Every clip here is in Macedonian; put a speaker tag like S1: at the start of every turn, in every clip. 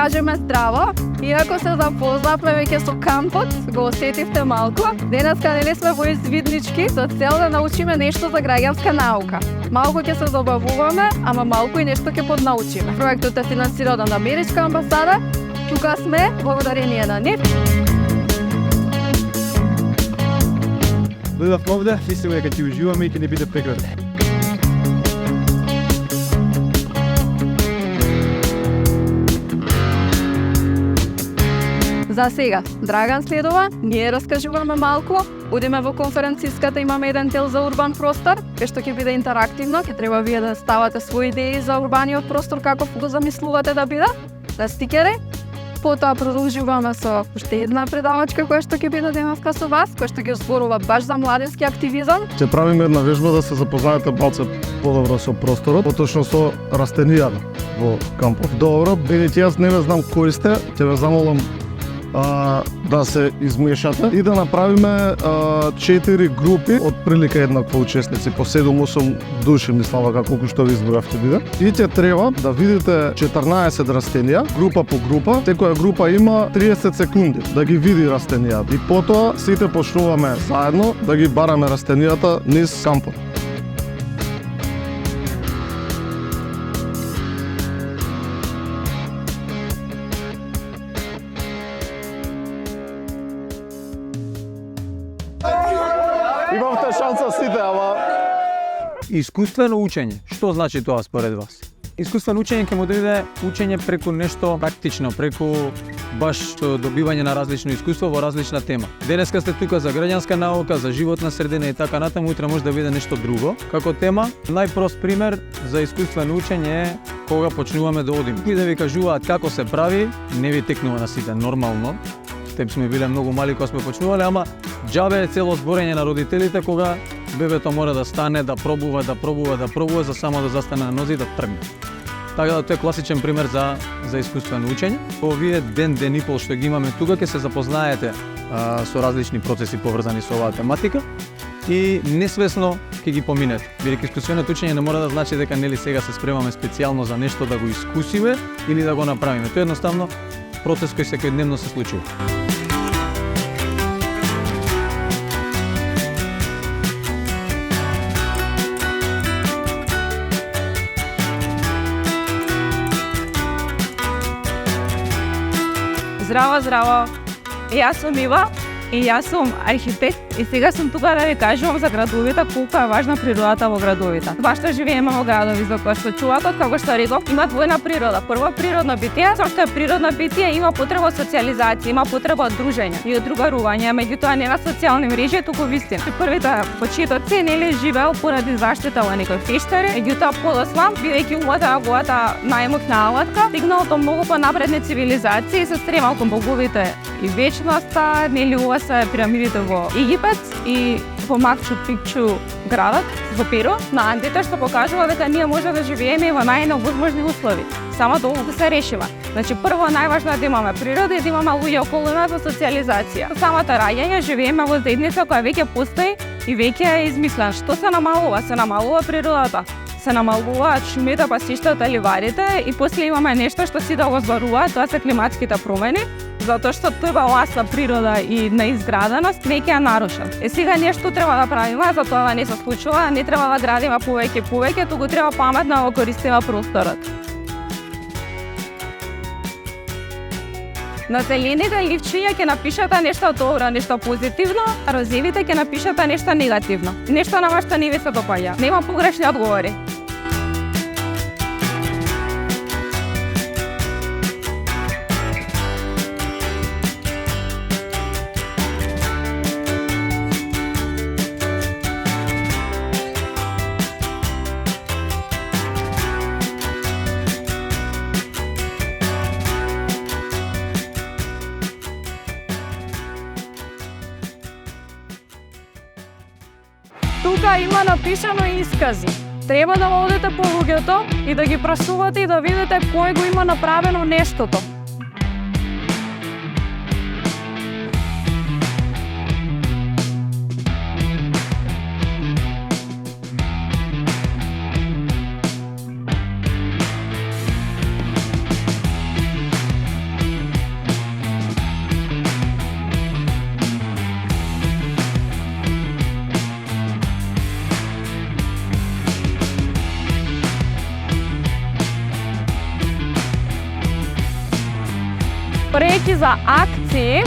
S1: кажеме здраво. Иако се запознавме веќе со кампот, го осетивте малку. Денеска нели сме во извиднички со цел да научиме нешто за граѓанска наука. Малку ќе се забавуваме, ама малку и нешто ќе поднаучиме. Проектот е финансиран од Америчка амбасада. Тука сме благодарение на нив.
S2: Дојдовме овде, мислиме дека ќе уживаме и ќе не биде прекратно.
S1: За сега, Драган следува, ние раскажуваме малку, одиме во конференциската, имаме еден дел за урбан простор, кај што ќе биде интерактивно, ќе треба вие да ставате своји идеи за урбаниот простор, како го замислувате да биде, да стикери. Потоа продолжуваме со уште една предавачка која што ќе биде денеска со вас, која што ќе зборува баш за младински активизам.
S3: Ќе правиме една вежба да се запознаете малце подобро со просторот, поточно со растенијата во кампов. Добро, бидејќи јас не ве знам кои сте, ќе ве замолам да се измешате и да направиме 4 групи, од прилика еднакво учесници, по 7-8 души, мислам како колку што ви избравте биде. И ќе треба да видите 14 растенија, група по група. Секоја група има 30 секунди да ги види растенијата. И потоа сите почнуваме заедно да ги бараме растенијата низ кампот. Имавте шанса сите, ама...
S4: Искуствено учење. Што значи тоа според вас? Искуствено учење ќе му дојде учење преку нешто практично, преку баш добивање на различно искуство во различна тема. Денеска сте тука за граѓанска наука, за животна средина и така натаму, утре може да биде нешто друго како тема. Најпрост пример за искуствено учење е кога почнуваме да одиме. И да ви кажуваат како се прави, не ви текнува на сите нормално. Теб сме биле многу мали кога сме почнувале, ама џабе е цело зборење на родителите кога бебето мора да стане, да пробува, за само да застане на нози и да тргне. Така да тоа е класичен пример за искуствено учење. Овие ден и пол што ги имаме тука ќе се запознаете со различни процеси поврзани со оваа тематика и несвесно ќе ги поминете. Бидејќи искуственото учење не мора да значи дека нели сега се спремаме специјално за нешто да го искусиме или да го направиме. Тоа е едноставно процес кој секојдневно се случува.
S5: Здраво, здраво! Јас сум Ива и јас сум архитект и сега сум тука да ви кажувам за градовите, колку е важна природата во градовите. Баш што живееме во градови, затоа што човекот, како што реков, има двојна природа. Прво природно битие, зашто е природно битие има потреба од социјализација, има потреба од дружење и од другарување, меѓутоа не на социјални мрежи, туку вистина. Првите почетоци нели живеел поради заштита во некој пештари, меѓутоа подосва, бидејќи увата најмокна алатка, стигнал до многу понапредни цивилизации и се стремал кон боговите и вечноста, нели ова се пирамидите во Египет и во Мачу Пикчу градот во Перу на Андите, што покажува дека ние може да живееме во најневозможни услови. Само долго се решива. Значи прво најважно е да имаме природа и да имаме луѓе околу нас за социјализација. Самата раѓање живееме во заедница која веќе постои и веќе е измислена. Што се намалува? Се намалува природата. Се намалуваат шумите, пасиштата, ливадите и после имаме нешто што си да го зборуваат, тоа се климатските промени, затоа што тој баланс на природа и на изграденост веќе е нарушен. Сега нешто треба да правиме, за тоа да не се случува, не треба да градиме повеќе, туку треба паметно да го користиме просторот. На зелените ливчиња ќе напишете нешто добро, нешто позитивно, а розевите ќе напишете нешто негативно. Нешто на вас што не ви се допаѓа. Нема погрешни одговори.
S1: Тука има напишано искази. Треба да одите по луѓето и да ги прашувате и да видите кој го има направено нештото. зборувачки за акции,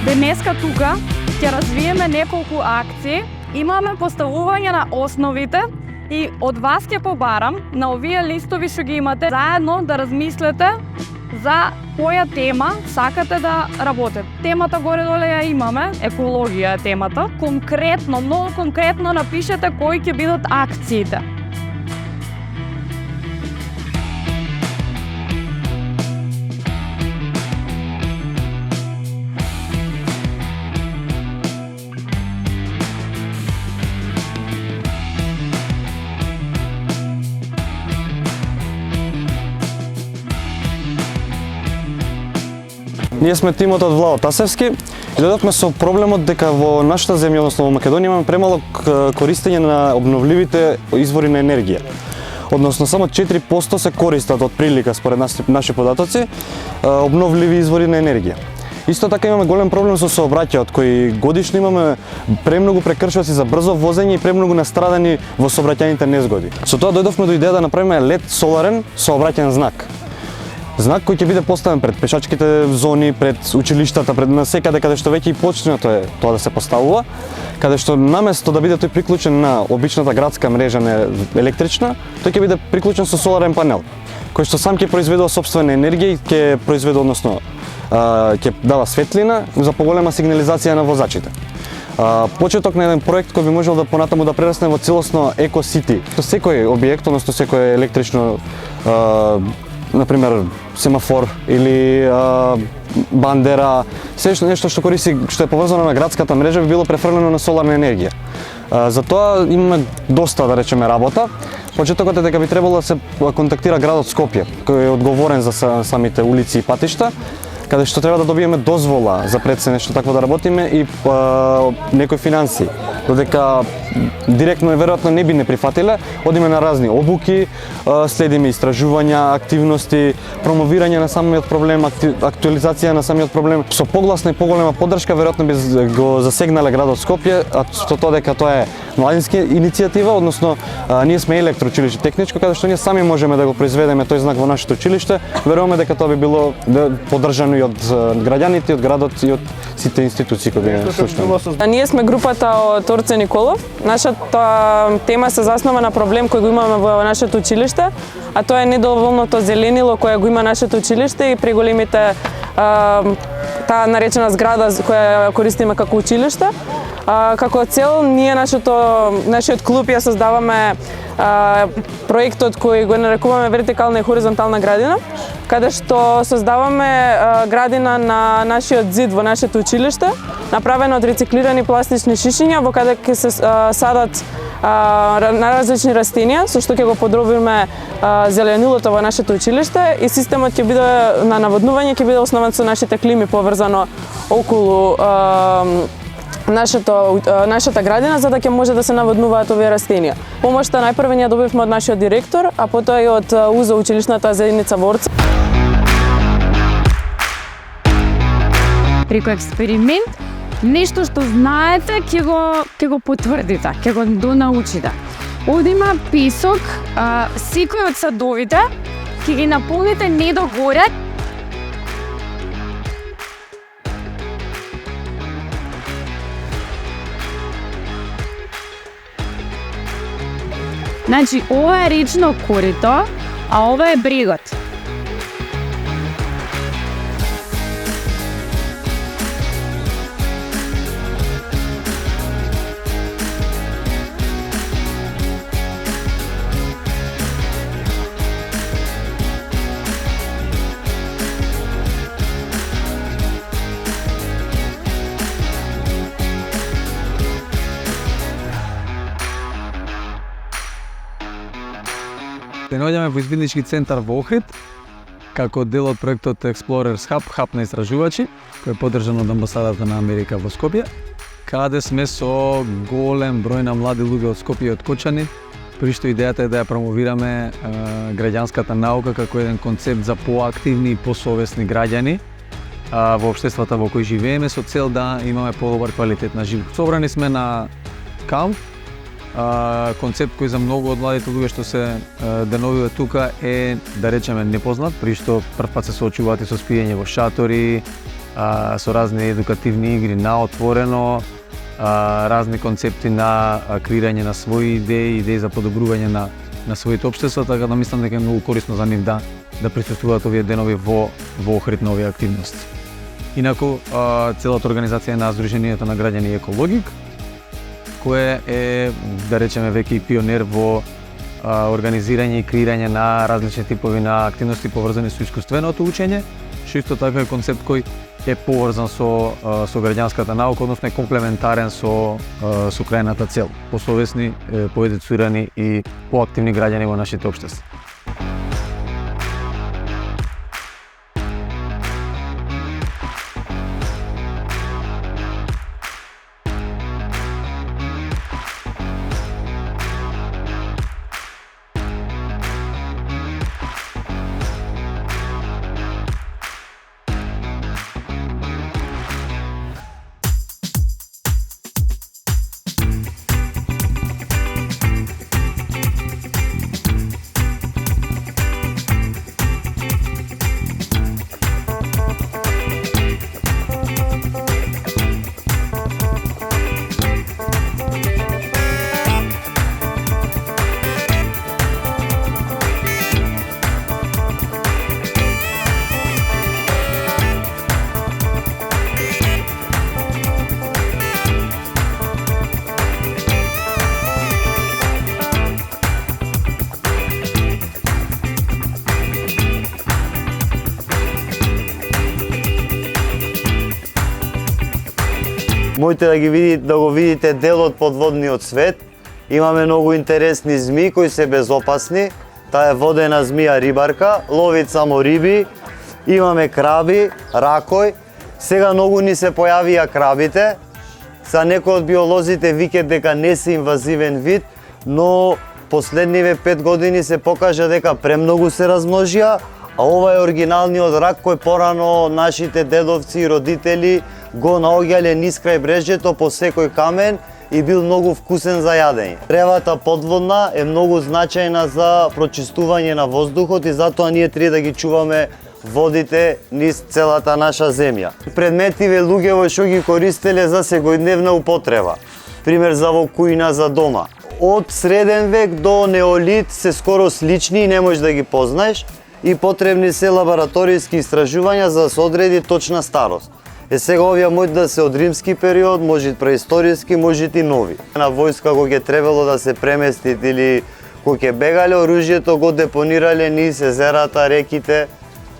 S1: денеска тука ќе развиеме неколку акции. Имаме поставување на основите и од вас ќе побарам на овие листови што ги имате заедно да размислете за која тема сакате да работите. Темата горе-доле ја имаме, екологија е темата. Конкретно, многу конкретно напишете кои ќе бидат акциите.
S6: Ние сме тимот од Владо Тасевски и дојдовме со проблемот дека во нашата земја, односно во Македонија, имаме премало користење на обновливите извори на енергија. Односно само 4% се користат од прилика според наши податоци обновливи извори на енергија. Исто така имаме голем проблем со сообраќајот, кој годишно имаме премногу прекршоци за брзо возење и премногу настрадани во сообраќајните незгоди. Со тоа дојдовме до идеја да направиме LED соларен сообраќајен знак. Знак кој ќе биде поставен пред пешачките зони, пред училиштата, пред насекаде каде што веќе и почнато е тоа да се поставува, каде што наместо да биде тој приклучен на обичната градска мрежа не електрична, тој ќе биде приклучен со соларен панел, кој што сам ќе произведува сопствена енергија и ќе произведува, односно ќе дава светлина за поголема сигнализација на возачите. Почеток на еден проект кој би можел да понатаму да прерасне во целосно еко-сити. Секој објект, односно секој електрично например семафор или бандера, се нешто што користи, што е поврзано на градската мрежа, би било префрлено на соларна енергија. За тоа имаме доста, да речеме, работа. Почетокот е дека би требало да се контактира градот Скопје, кој е одговорен за самите улици и патишта, каде што треба да добиеме дозвола за пред се нешто такво да работиме и некои финансии. Додека директно веројатно не би не прифатиле, одиме на разни обуки, следиме истражувања, активности, промовирање на самиот проблем, актуализација на самиот проблем. Со погласна и поголема поддршка веројатно би го засегнале градот Скопје, со тоа дека тоа е младинска иницијатива, односно ние сме електроучилиште техничко, каде што ние сами можеме да го произведеме тој знак во нашето училиште. Веруваме дека тоа би било поддржано и од граѓаните, и од градот, и од сите институции кои би слушнали.
S7: Ние сме групата од Орце Николов. Нашата тема се заснова на проблем кој го имаме во нашето училиште, а тоа е недоволното зеленило кое го има нашето училиште и преголемите таа наречена зграда која користиме како училиште. Како цел, ние нашиот клуб ја создаваме проектот кој го нарекуваме вертикална и хоризонтална градина, каде што создаваме градина на нашиот зид во нашето училиште, направена од рециклирани пластични шишиња, во каде ќе се садат на различни растенија, со што ќе го подробиме зеленилото во нашето училиште и системот ќе биде на наводнување ќе биде основан со нашите клими поврзано околу нашата градина, за да ќе може да се наводнуваат овие растенија. Помошта најпрво ја добивме од нашиот директор, а потоа и од УЗО училишната заедница во Орце.
S1: Преку експеримент, нешто што знаете, ќе го потврдите, ќе го донаучите. Овде има песок, секој од садовите ќе ги наполните не до горе. Значи, ова е речно корито, а ова е брегот.
S4: Се наоѓаме во извиднички центар во Охрид, како дел од проектот Explorers Hub, хаб на истражувачи, кој е поддржан од амбасадата на Америка во Скопје, каде сме со голем број на млади луѓе од Скопје и од Кочани, при што идејата е да ја промовираме граѓанската наука како еден концепт за поактивни и посовесни граѓани во општествата во кои живееме, со цел да имаме подобар квалитет на живот. Собрани сме на камп концепт кој за многу од младите луѓе што се деновиве тука е, да речеме, непознат, при што прв пат се соочуваат и со спиење во шатори, со разни едукативни игри на отворено, разни концепти на креирање на своји идеи за подобрување на своите општества, така да мислам дека е многу корисно за нив да присуствуваат овие денови во охрид на овие активности. Инаку, целата организација на Сдруженијето на граѓани Екологик, кое е, да речеме, веќе и пионер во организирање и креирање на различни типови на активности поврзани со искуственото учење, што исто така е концепт кој е поврзан со граѓанската наука, односно е комплементарен со крајната цел, посовесни, поедуцирани и поактивни граѓани во нашите општества.
S8: Можете да го видите делот подводниот свет. Имаме многу интересни змии кои се безопасни. Таа е водена змија рибарка, ловит само риби. Имаме краби, ракој. Сега многу ни се појавија крабите. За некои од биолозите викаат дека не се инвазивен вид, но последниве 5 години се покажа дека премногу се размножија, а ова е оригиналниот рак кој порано нашите дедовци и родители го наоѓале низ крај брежето по секој камен и бил многу вкусен за јадење. Ревата подводна е многу значајна за прочистување на воздухот и затоа ние треба да ги чуваме водите низ целата наша земја. Предметиве луѓето што ги користеле за секојдневна употреба. Пример за во кујна за дома. Од среден век до неолит се скоро слични и не можеш да ги познаеш и потребни се лабораториски истражувања за да се одреди точна старост. Сега овие може да се од римски период, може преисториски, може и нови. На војска кога ќе требало да се преместит или кога ќе бегале, оружјето го депонирале низ езерата, реките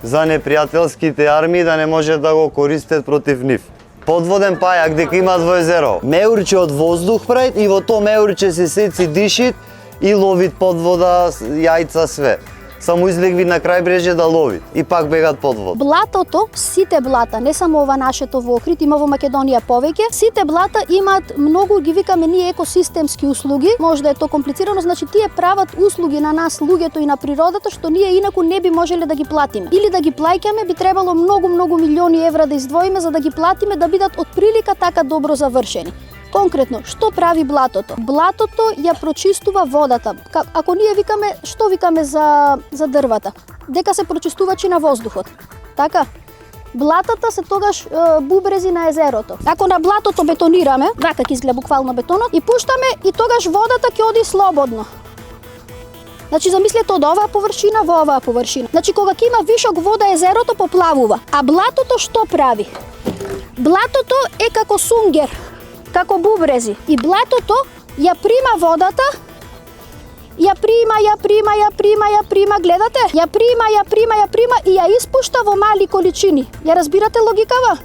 S8: за непријателските армии да не може да го користат против нив. Подводен пајак дека имаат во езеро. Меурче од воздух правит и во тоа меурче се сеци дишит и ловит подвода, јајца, све. Само излегви на крај бреже да ловит и пак бегат под вода.
S9: Блатото, сите блата, не само ова нашето во Охрид, има во Македонија повеќе. Сите блата имаат многу, ги викаме ние екосистемски услуги. Може да е тоа комплицирано, значи тие прават услуги на нас, луѓето и на природата, што ние инаку не би можеле да ги платиме. Или да ги плаќаме, би требало многу милиони евра да издвоиме за да ги платиме да бидат отприлика така добро завршени. Конкретно, што прави блатото? Блатото ја прочистува водата. Ако ние викаме, што викаме за дрвата? Дека се прочистувачи на воздухот. Така? Блатата се тогаш бубрези на езерото. Ако на блатото бетонираме, вака ќе изгледа буквално бетонот, и пуштаме и тогаш водата ќе оди слободно. Значи замислете од оваа површина во оваа површина. Значи кога ќе има вишок вода езерото поплавува. А блатото што прави? Блатото е како сунгер, како бубрези. И блатото ја прима водата, ја прима, гледате? Ја прима и ја испушта во мали количини. Ја разбирате логикава?